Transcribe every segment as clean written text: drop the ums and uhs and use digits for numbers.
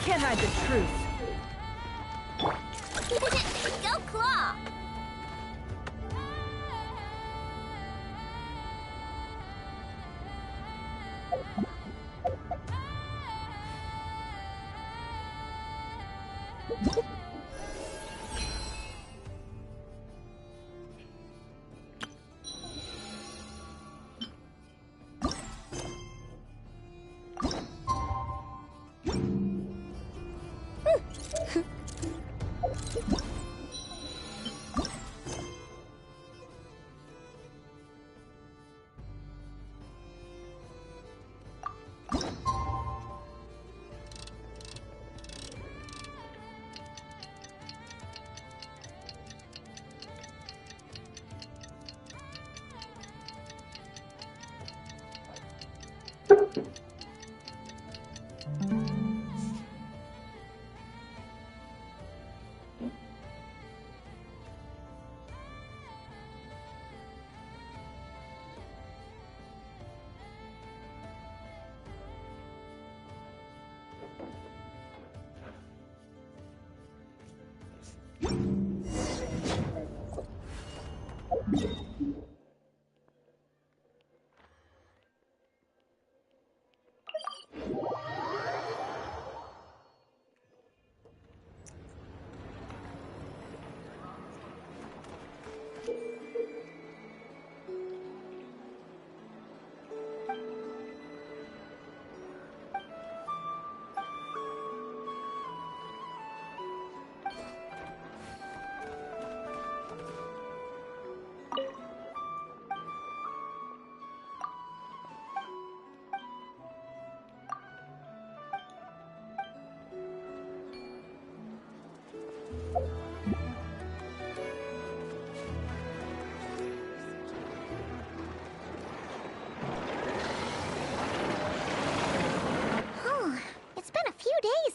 can't hide the truth. Go Claw!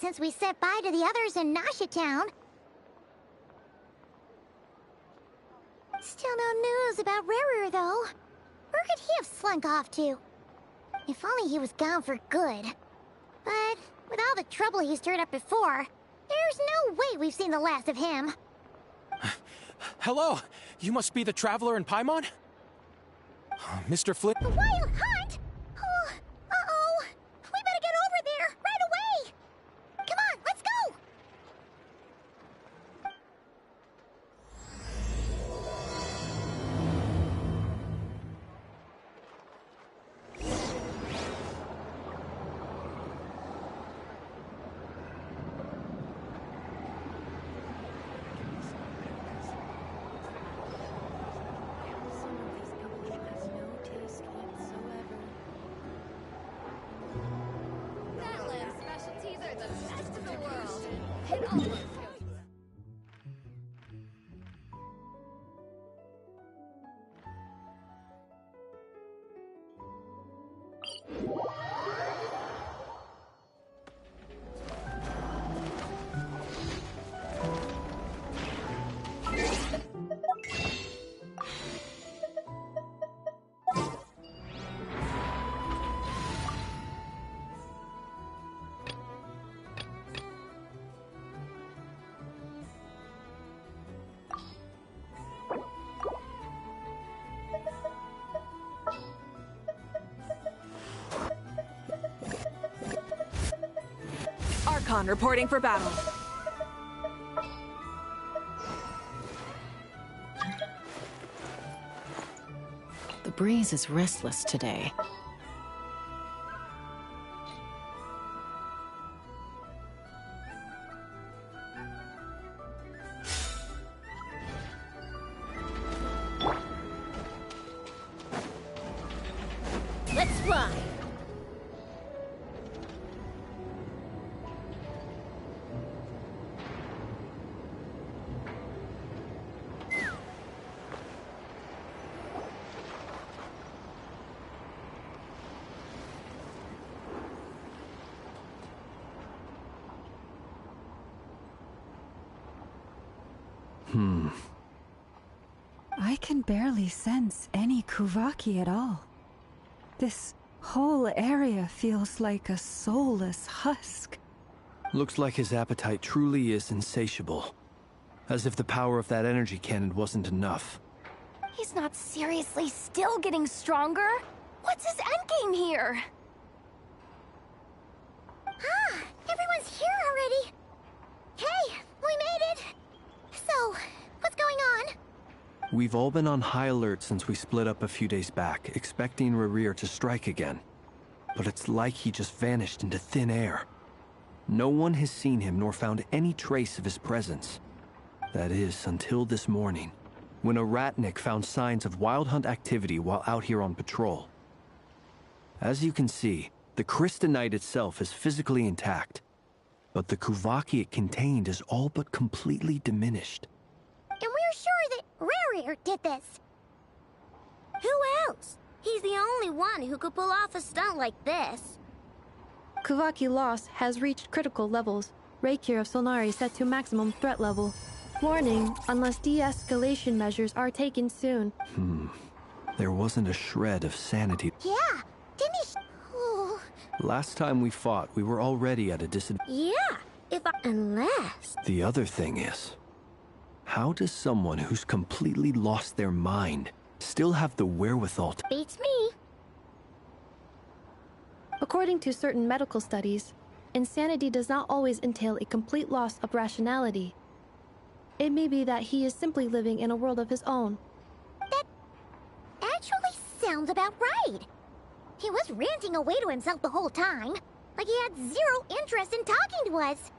Since we said bye to the others in Nasha Town. Still no news about Rarer, though. Where could he have slunk off to? If only he was gone for good. But with all the trouble he stirred up before, there's no way we've seen the last of him. Hello! You must be the traveler in Paimon? Mr. Flynn? The Wild Hunt? Oh, uh-oh! We better get over there, right away! Come on, let's go! Archon reporting for battle. The breeze is restless today. Let's fly! I can barely sense any Kuvaki at all. This whole area feels like a soulless husk. Looks like his appetite truly is insatiable. As if the power of that energy cannon wasn't enough. He's not seriously still getting stronger? What's his endgame here? Ah, everyone's here already. Hey, we made it. So, what's going on? We've all been on high alert since we split up a few days back, expecting Rerir to strike again. But it's like he just vanished into thin air. No one has seen him nor found any trace of his presence. That is, until this morning, when a ratnik found signs of wild hunt activity while out here on patrol. As you can see, the Crystonite itself is physically intact, but the Kuvaki it contained is all but completely diminished. And we're sure that Rerir did this. Who else? He's the only one who could pull off a stunt like this. Kuvaki loss has reached critical levels. Reikir of Solnari set to maximum threat level. Warning, unless de-escalation measures are taken soon. There wasn't a shred of sanity. Yeah, didn't he? Oh. Last time we fought, we were already at a disadvantage. Yeah, unless... The other thing is, how does someone who's completely lost their mind still have the wherewithal to... Beats me. According to certain medical studies, insanity does not always entail a complete loss of rationality. It may be that he is simply living in a world of his own. That actually sounds about right. He was ranting away to himself the whole time, like he had zero interest in talking to us.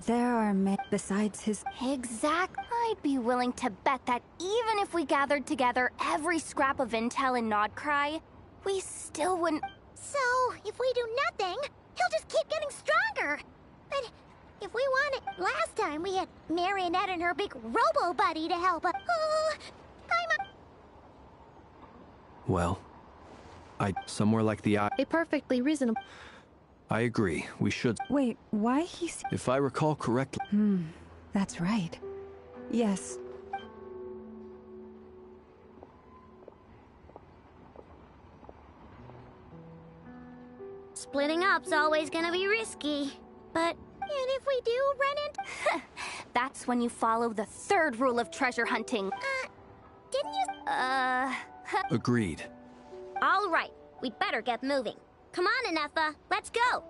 There are men besides his... Exactly. I'd be willing to bet that even if we gathered together every scrap of intel in Nodcry, we still wouldn't... So, if we do nothing, he'll just keep getting stronger. But if we wanted... Last time we had Marionette and her big robo-buddy to help us. Well, somewhere like the eye... A perfectly reasonable... I agree, we should... Wait, why he's... If I recall correctly... That's right. Yes. Splitting up's always gonna be risky, but... And if we do run into... That's when you follow the third rule of treasure hunting. Didn't you... Agreed. All right, we'd better get moving. Come on, Ineffa, let's go!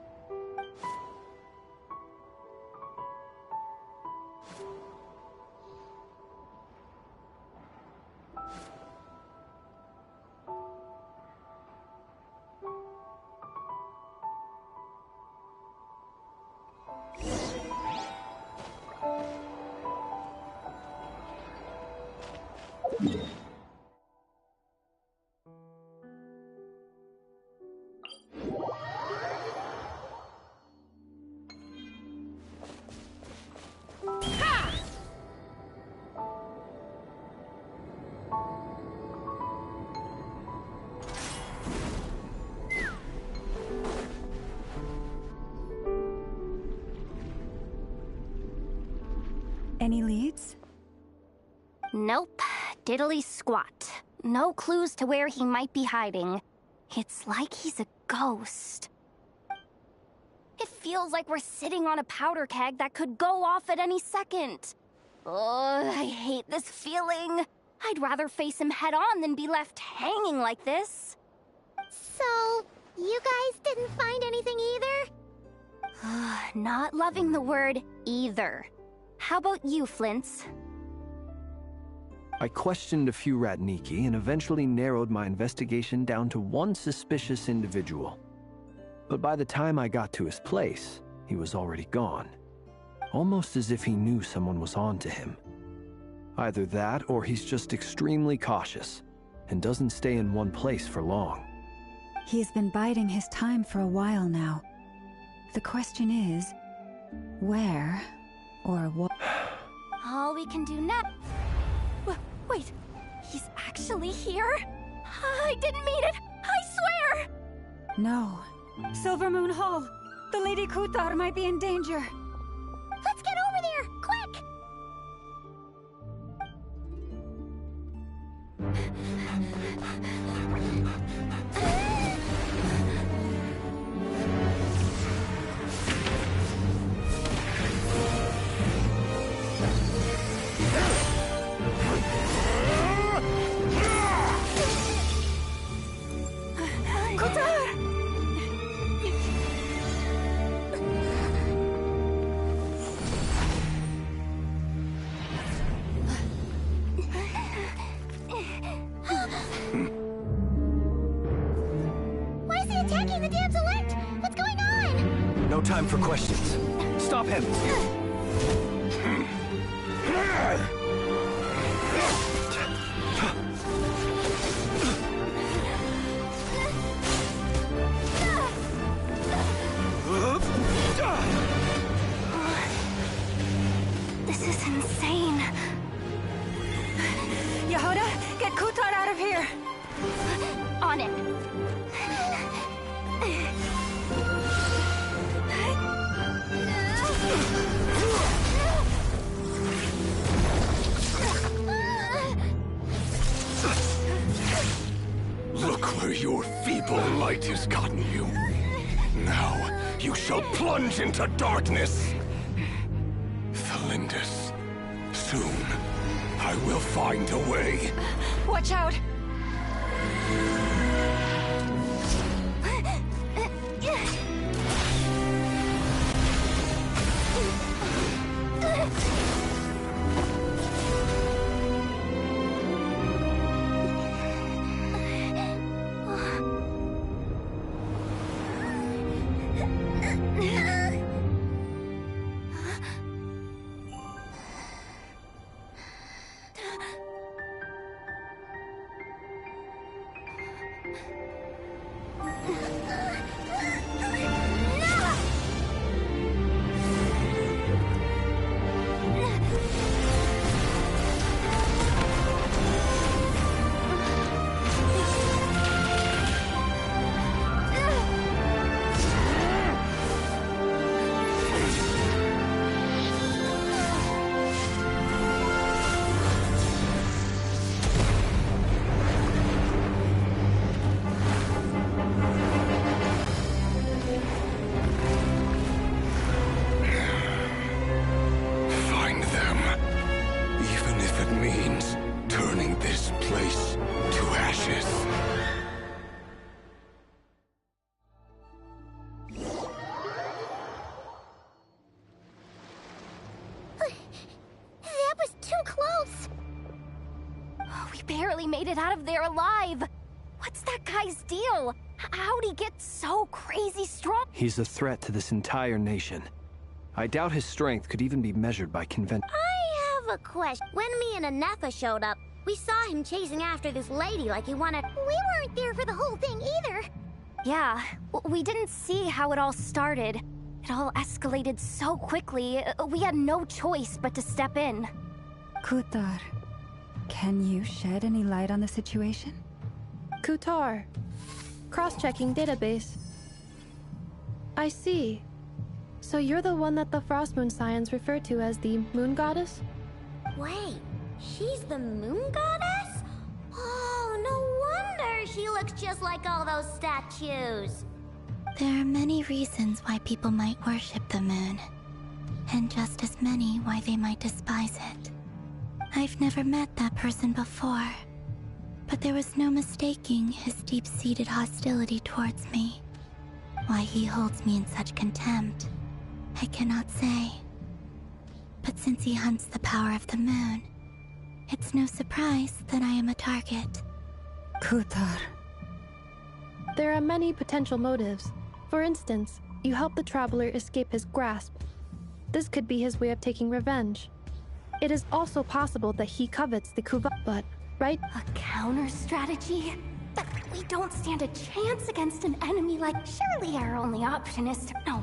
Any leads? Nope. Diddly squat. No clues to where he might be hiding. It's like he's a ghost. It feels like we're sitting on a powder keg that could go off at any second. Ugh, I hate this feeling. I'd rather face him head on than be left hanging like this. So, you guys didn't find anything either? Not loving the word either. How about you, Flint's? I questioned a few Ratniki and eventually narrowed my investigation down to one suspicious individual. But by the time I got to his place, he was already gone. Almost as if he knew someone was on to him. Either that or he's just extremely cautious and doesn't stay in one place for long. He's been biding his time for a while now. The question is, where or what? All we can do now... Wait, he's actually here? I didn't mean it, I swear! No. Silver Moon Hall! The Lady Kuthar might be in danger! Let's get over there, quick! No time for questions. Stop him! This is insane. Yehuda, get Kutar out of here! On it. Look where your feeble light has gotten you. Now, you shall plunge into darkness. Felindus, soon, I will find a way. Watch out! Find them. Even if it means turning this place to ashes. That was too close! We barely made it out of there alive. What's that guy's deal? How'd he get so crazy strong? He's a threat to this entire nation. I doubt his strength could even be measured by convention. I have a question. When me and Anefa showed up, we saw him chasing after this lady like he wanted... We weren't there for the whole thing either. Yeah, we didn't see how it all started. It all escalated so quickly, we had no choice but to step in. Kutar, can you shed any light on the situation? Kutar. Cross-checking database. I see. So you're the one that the Frost Moon Scions refer to as the Moon Goddess? Wait, she's the moon goddess? Oh, no wonder she looks just like all those statues. There are many reasons why people might worship the moon, and just as many why they might despise it. I've never met that person before, but there was no mistaking his deep-seated hostility towards me. Why he holds me in such contempt, I cannot say. But since he hunts the power of the moon, it's no surprise that I am a target. Kutar. There are many potential motives. For instance, you help the Traveler escape his grasp. This could be his way of taking revenge. It is also possible that he covets the Kuva, but, right? A counter strategy? But we don't stand a chance against an enemy like... Surely our only option is to... No,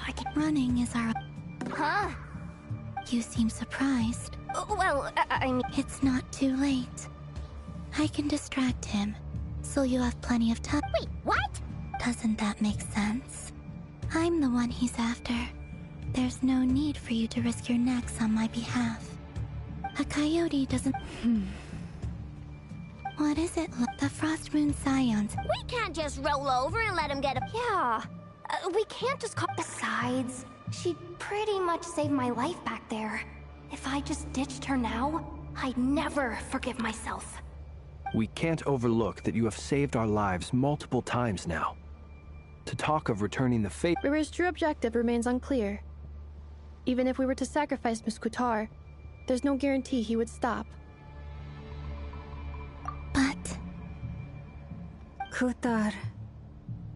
I can... Running is our... Huh? You seem surprised. Well, I mean... It's not too late. I can distract him, so you have plenty of time. Wait, what? Doesn't that make sense? I'm the one he's after. There's no need for you to risk your necks on my behalf. A coyote doesn't... What is it? The Frost Moon Scions. We can't just roll over and let him get a... Yeah. We can't just call... Besides, she'd pretty much saved my life back there. If I just ditched her now, I'd never forgive myself. We can't overlook that you have saved our lives multiple times now. To talk of returning the fate... Rira's true objective remains unclear. Even if we were to sacrifice Miss Kutar, there's no guarantee he would stop. But... Kutar,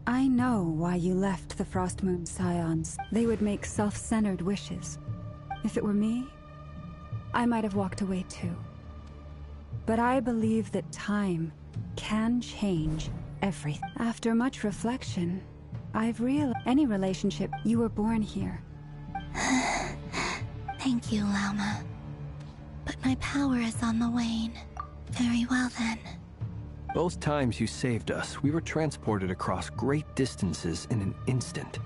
I know why you left the Frost Moon Scions. They would make self-centered wishes. If it were me, I might have walked away too. But I believe that time can change everything. After much reflection, I've realized any relationship, you were born here. Thank you, Lauma. But my power is on the wane. Very well then. Both times you saved us, we were transported across great distances in an instant.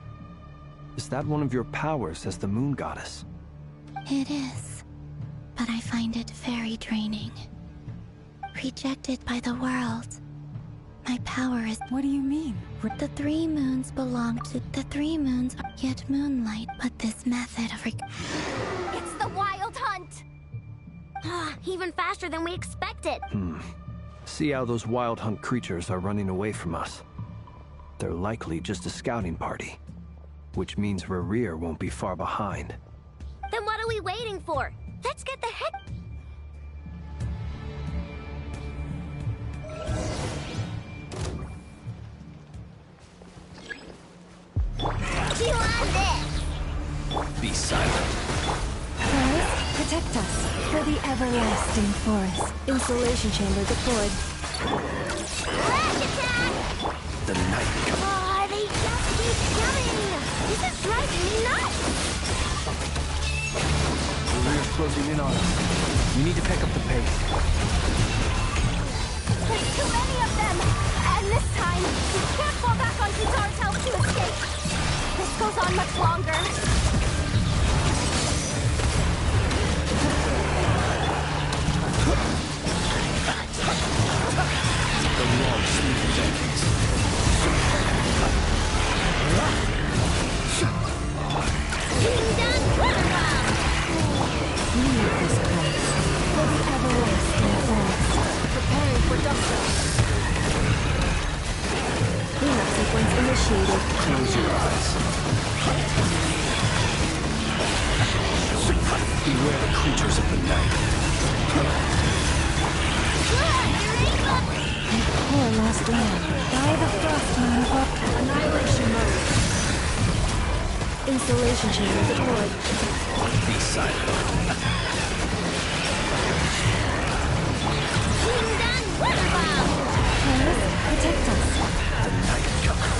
Is that one of your powers as the Moon Goddess? It is. But I find it very draining. Rejected by the world. My power is... What do you mean? The 3 moons belong to... The 3 moons are yet moonlight, but this method of... It's the Wild Hunt! Even faster than we expected. See how those Wild Hunt creatures are running away from us. They're likely just a scouting party. Which means Rerir won't be far behind. Then what are we waiting for? Let's get the heck... You on this! Be silent. Forest, protect us. For the everlasting forest. Installation chamber deployed. Flash attack! The night comes. Oh, they just keep coming! This is driving me nuts! Rerir's closing in on us. We need to pick up the pace. There's too many of them! And this time, we can't fall back on Kitar's help to escape. This goes on much longer. The long sleep of decades. Kingdom Turnaround! Leave this place. For the everlasting forest. Preparing for duster. Cleanup sequence initiated. Close your eyes. Beware the creatures of the night. Poor lost land. By the Frost Moon of Annihilation mode. Installation chamber deployed. Be silent. Kingdom Turnaround! Forest, protect us. The night comes.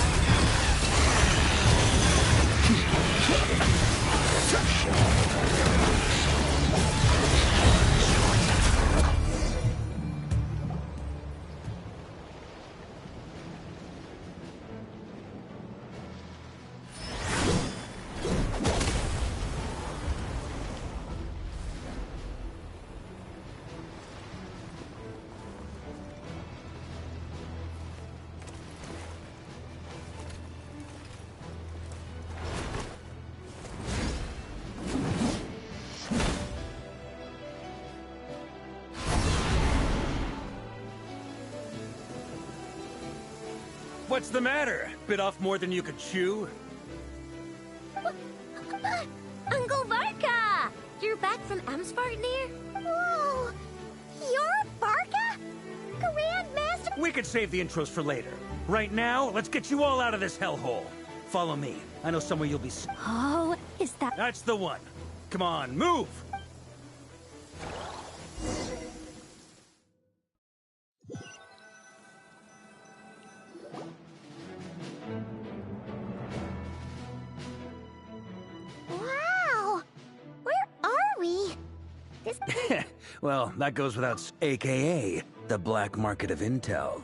What's the matter? Bit off more than you could chew? Uncle Varka! You're back from Amsvartnir? Whoa! You're Barca? Grandmaster? We could save the intros for later. Right now, let's get you all out of this hellhole. Follow me. I know somewhere you'll be... Oh, is that... That's the one. Come on, move! Wow! Where are we? This... Well, that goes without AKA, the black market of intel.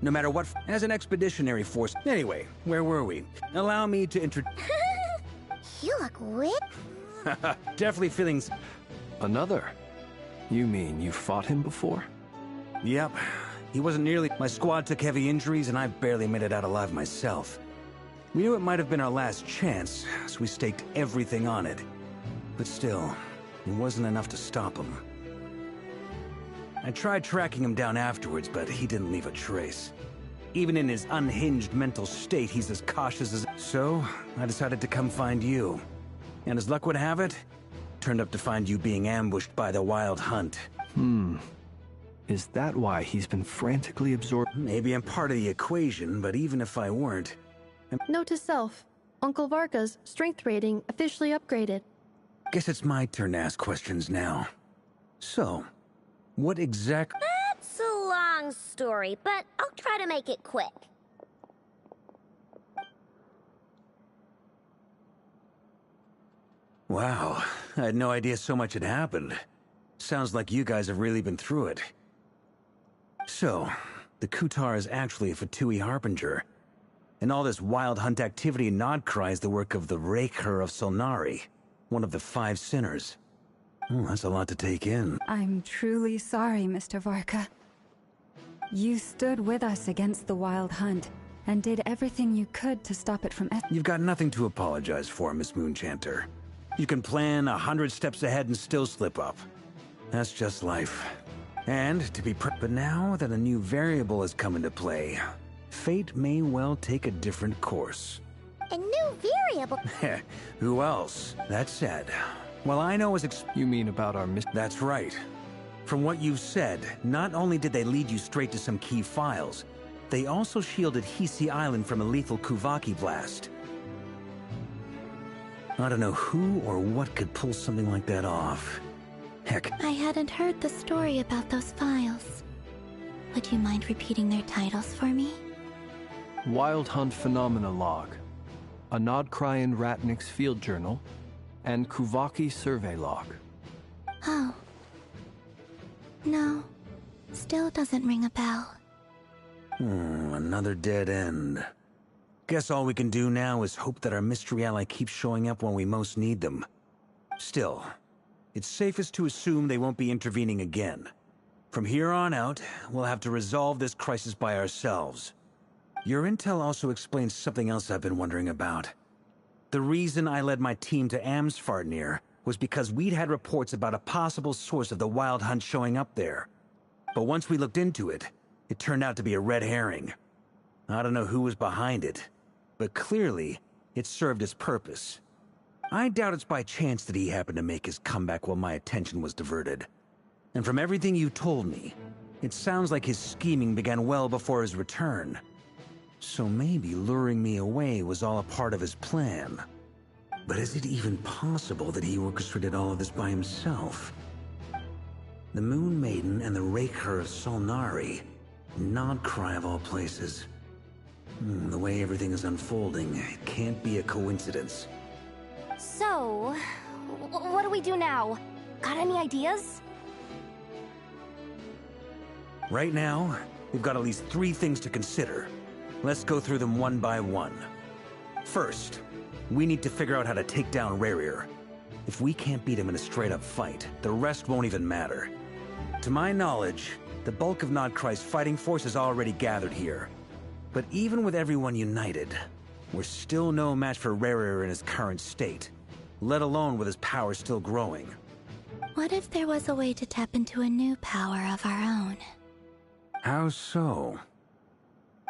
No matter what, as an expeditionary force... Anyway, where were we? Allow me to You look wit. Definitely feeling... Another? You mean you fought him before? Yep. He wasn't nearly... My squad took heavy injuries, and I barely made it out alive myself. We knew it might have been our last chance, so we staked everything on it. But still, it wasn't enough to stop him. I tried tracking him down afterwards, but he didn't leave a trace. Even in his unhinged mental state, he's as cautious as... So, I decided to come find you. And as luck would have it, turned up to find you being ambushed by the Wild Hunt. Is that why he's been frantically absorbed? Maybe I'm part of the equation, but even if I weren't, Note to self, Uncle Varka's strength rating officially upgraded. Guess it's my turn to ask questions now. So, what exactly... That's a long story, but I'll try to make it quick. Wow, I had no idea so much had happened. Sounds like you guys have really been through it. So, the Kutar is actually a Fatui Harbinger. And all this wild hunt activity in Nodcry is the work of the Raker of Solnari, one of the 5 sinners. Oh, that's a lot to take in. I'm truly sorry, Mr. Varka. You stood with us against the wild hunt, and did everything you could to stop it from... You've got nothing to apologize for, Miss Moonchanter. You can plan 100 steps ahead and still slip up. That's just life. And to be but now that a new variable has come into play, fate may well take a different course. A new variable? Who else? That said, while I know as You mean about our That's right. From what you've said, not only did they lead you straight to some key files, they also shielded Hisi Island from a lethal Kuvaki blast. I don't know who or what could pull something like that off. Heck. I hadn't heard the story about those files. Would you mind repeating their titles for me? Wild Hunt Phenomena Log, a Nodcryan Ratnik's Field Journal, and Kuvaki Survey Log. Oh. No. Still doesn't ring a bell. Another dead end. Guess all we can do now is hope that our mystery ally keeps showing up when we most need them. Still, it's safest to assume they won't be intervening again. From here on out, we'll have to resolve this crisis by ourselves. Your intel also explains something else I've been wondering about. The reason I led my team to Amsfarnir was because we'd had reports about a possible source of the wild hunt showing up there. But once we looked into it, it turned out to be a red herring. I don't know who was behind it, but clearly, it served its purpose. I doubt it's by chance that he happened to make his comeback while my attention was diverted. And from everything you told me, it sounds like his scheming began well before his return. So maybe luring me away was all a part of his plan. But is it even possible that he orchestrated all of this by himself? The Moon Maiden and the Raker of Solnari. Nodcry of all places. The way everything is unfolding, it can't be a coincidence. So, what do we do now? Got any ideas? Right now, we've got at least 3 things to consider. Let's go through them one by one. First, we need to figure out how to take down Rarir. If we can't beat him in a straight-up fight, the rest won't even matter. To my knowledge, the bulk of Nodcry's fighting force is already gathered here. But even with everyone united, we're still no match for Rarir in his current state, let alone with his power still growing. What if there was a way to tap into a new power of our own? How so?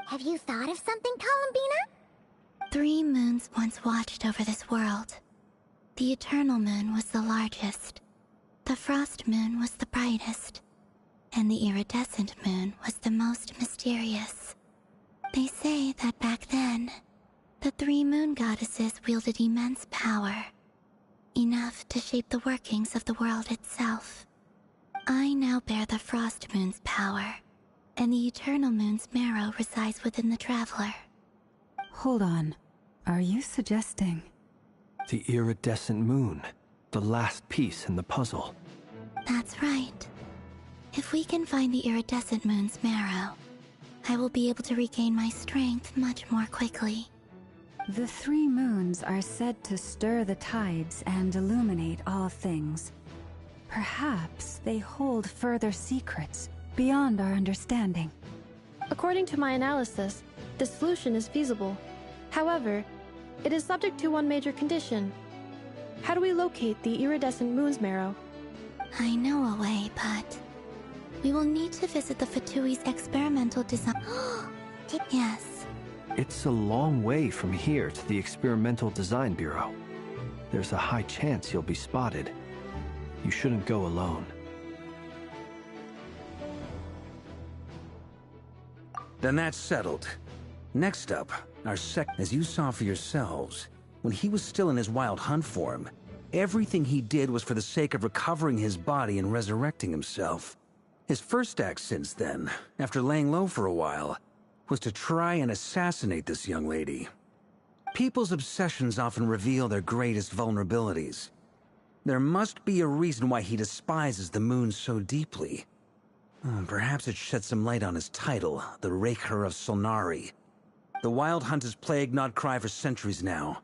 Have you thought of something, Columbina? 3 moons once watched over this world. The Eternal Moon was the largest. The Frost Moon was the brightest. And the Iridescent Moon was the most mysterious. They say that back then, the 3 moon goddesses wielded immense power. Enough to shape the workings of the world itself. I now bear the Frost Moon's power, and the Eternal Moon's marrow resides within the Traveler. Hold on. Are you suggesting... The Iridescent Moon, the last piece in the puzzle. That's right. If we can find the Iridescent Moon's marrow, I will be able to regain my strength much more quickly. The 3 moons are said to stir the tides and illuminate all things. Perhaps they hold further secrets beyond our understanding. According to my analysis, the solution is feasible. However, it is subject to one major condition. How do we locate the Iridescent Moon's marrow? I know a way, but... we will need to visit the Fatui's experimental design... Yes. It's a long way from here to the Experimental Design Bureau. There's a high chance you'll be spotted. You shouldn't go alone. Then that's settled. Next up, As you saw for yourselves, when he was still in his wild hunt form, everything he did was for the sake of recovering his body and resurrecting himself. His first act since then, after laying low for a while, was to try and assassinate this young lady. People's obsessions often reveal their greatest vulnerabilities. There must be a reason why he despises the moon so deeply. Perhaps it sheds some light on his title, the Raker of Solnari. The Wild Hunt has plagued Nodcry for centuries now.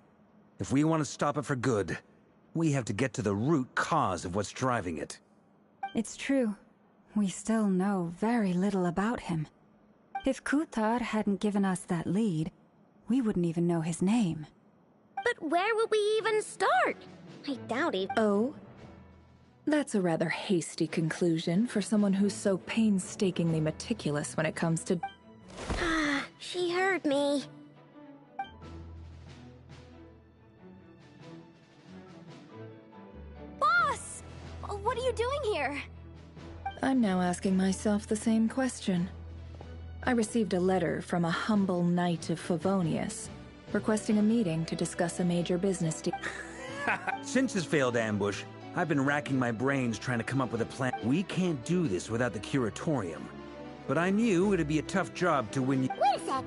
If we want to stop it for good, we have to get to the root cause of what's driving it. It's true. We still know very little about him. If Kuthar hadn't given us that lead, we wouldn't even know his name. But where would we even start? I doubt it. Oh? That's a rather hasty conclusion for someone who's so painstakingly meticulous when it comes to... Ah, she heard me. Boss! What are you doing here? I'm now asking myself the same question. I received a letter from a humble knight of Favonius, requesting a meeting to discuss a major business deal. Since his failed ambush, I've been racking my brains trying to come up with a plan. We can't do this without the Curatorium. But I knew it'd be a tough job to win. Wait a sec.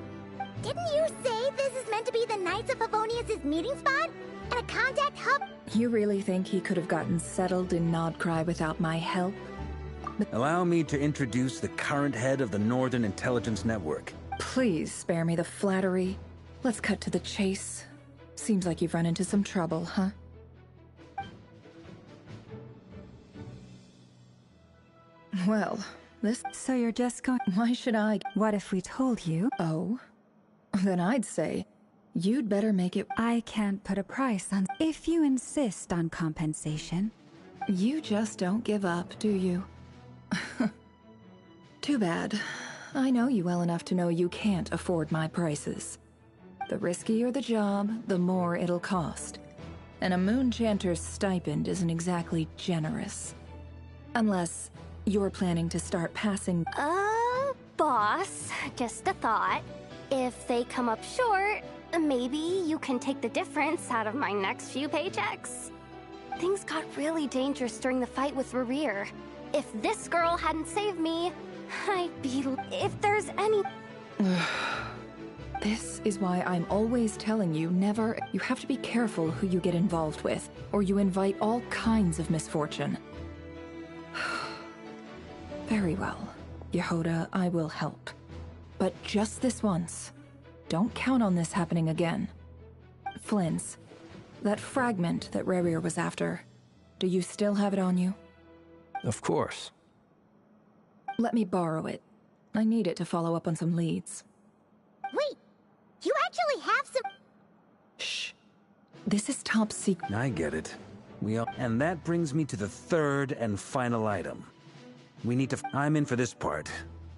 Didn't you say this is meant to be the Knights of Favonius' meeting spot? And a contact hub? You really think he could have gotten settled in Nodcry without my help? Allow me to introduce the current head of the Northern Intelligence Network. Please spare me the flattery. Let's cut to the chase. Seems like you've run into some trouble, huh? Well, this... So you're just going... Why should I... What if we told you? Oh? Then I'd say, you'd better make it... I can't put a price on... If you insist on compensation... You just don't give up, do you? Too bad. I know you well enough to know you can't afford my prices. The riskier the job, the more it'll cost. And a moon chanter's stipend isn't exactly generous. Unless you're planning to start passing... Boss, just a thought. If they come up short, maybe you can take the difference out of my next few paychecks. Things got really dangerous during the fight with Rerir. If this girl hadn't saved me, I'd be... If there's any... This is why I'm always telling you never... You have to be careful who you get involved with, or you invite all kinds of misfortune. Very well. Yehoda, I will help. But just this once. Don't count on this happening again. Flynn's. That fragment that Rerir was after. Do you still have it on you? Of course. Let me borrow it. I need it to follow up on some leads. Wait! You actually have some... Shh. This is top secret. I get it. And that brings me to the third and final item. We need to... I'm in for this part,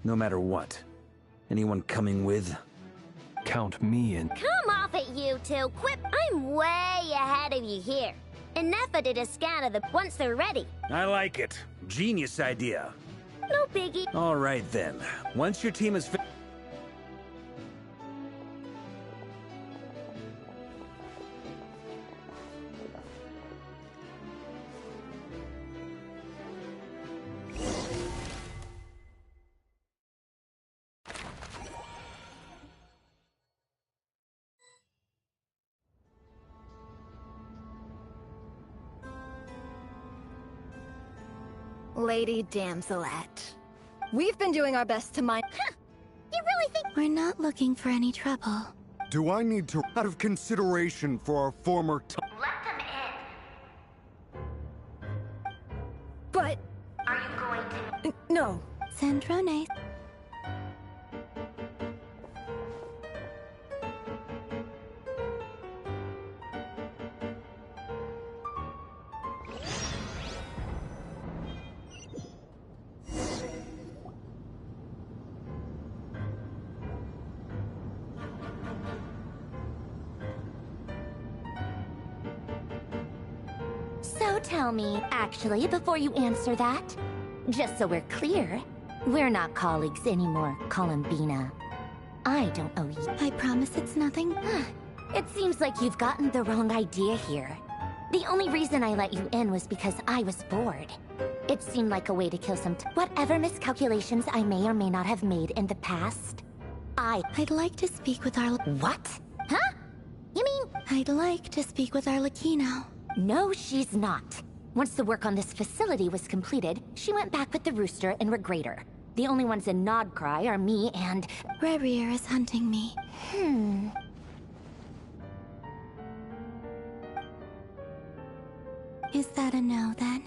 no matter what. Anyone coming with? Count me in. Come off it, you two. Quip, I'm way ahead of you here. Enough I did a scan of the... once they're ready. I like it. Genius idea. No biggie. All right, then. Once your team is... Lady Damselette. We've been doing our best to mine... Huh! You really think... We're not looking for any trouble. Do I need to... Out of consideration for our former... Let them in. But... Are you going to... No. Sandrone. So tell me, actually, before you answer that, just so we're clear, we're not colleagues anymore, Columbina. I don't owe you. I promise it's nothing. It seems like you've gotten the wrong idea here. The only reason I let you in was because I was bored. It seemed like a way to kill some whatever miscalculations I may or may not have made in the past. I'd like to speak with our... What? Huh? You mean... I'd like to speak with Arlecchino. No, she's not. Once the work on this facility was completed, she went back with the rooster and Regrator. The only ones in Nodcry are me and... Rerir is hunting me. Is that a no, then?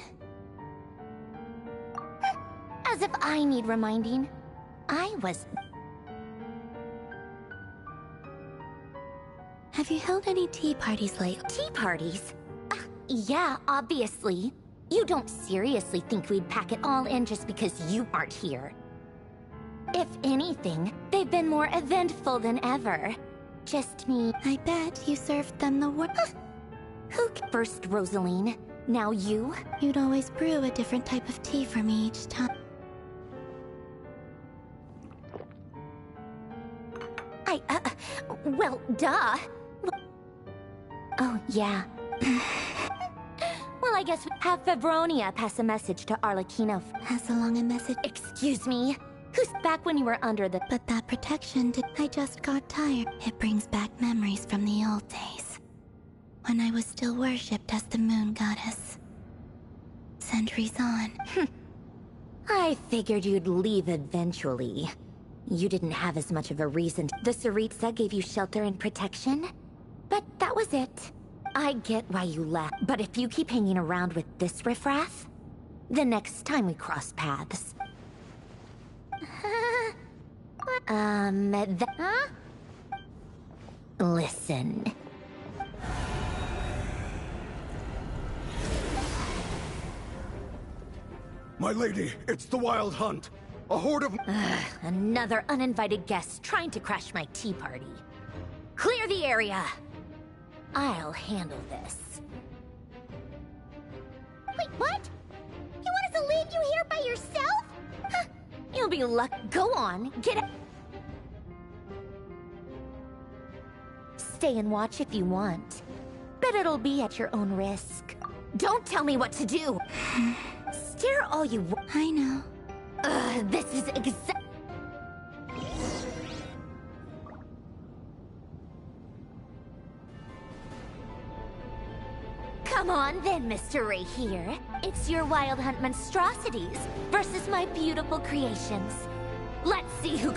As if I need reminding. I was... Have you held any tea parties lately? Tea parties? Yeah, obviously. You don't seriously think we'd pack it all in just because you aren't here. If anything, they've been more eventful than ever. Just me. I bet you served them the worst. First Rosaline, now you? You'd always brew a different type of tea for me each time. Well, duh. Oh, yeah. Well, I guess we have Febronia pass a message to Arlecchino. Pass along a message? Excuse me? Who's back when you were under the... But that protection I just got tired. It brings back memories from the old days. When I was still worshipped as the moon goddess. Centuries on. I figured you'd leave eventually. You didn't have as much of a reason. The Tsaritsa gave you shelter and protection, but that was it. I get why you left, but if you keep hanging around with this riffraff, the next time we cross paths... Huh? Listen. My lady, it's the Wild Hunt. A horde of... Another uninvited guest trying to crash my tea party. Clear the area! I'll handle this. Wait, what? You want us to leave you here by yourself? Huh. You'll be Go on, get it. Stay and watch if you want. But it'll be at your own risk. Don't tell me what to do! Stare all you want. I know. This is Come on then, Mr. Ray here. It's your Wild Hunt monstrosities versus my beautiful creations. Let's see who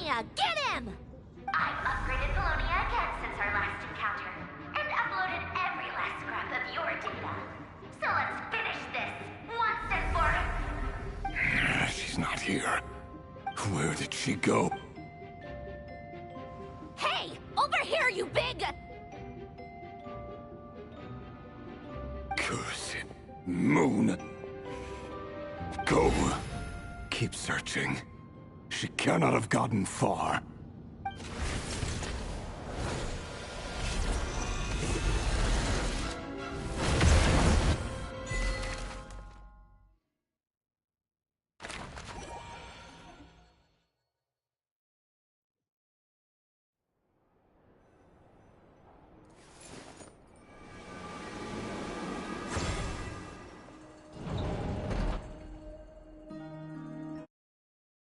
Polonia! Get him! I've upgraded Polonia again since our last encounter, and uploaded every last scrap of your data. So let's finish this, once and for... She's not here. Where did she go? Hey! Over here, you big... Cursed moon. Go. Keep searching. She cannot have gotten far.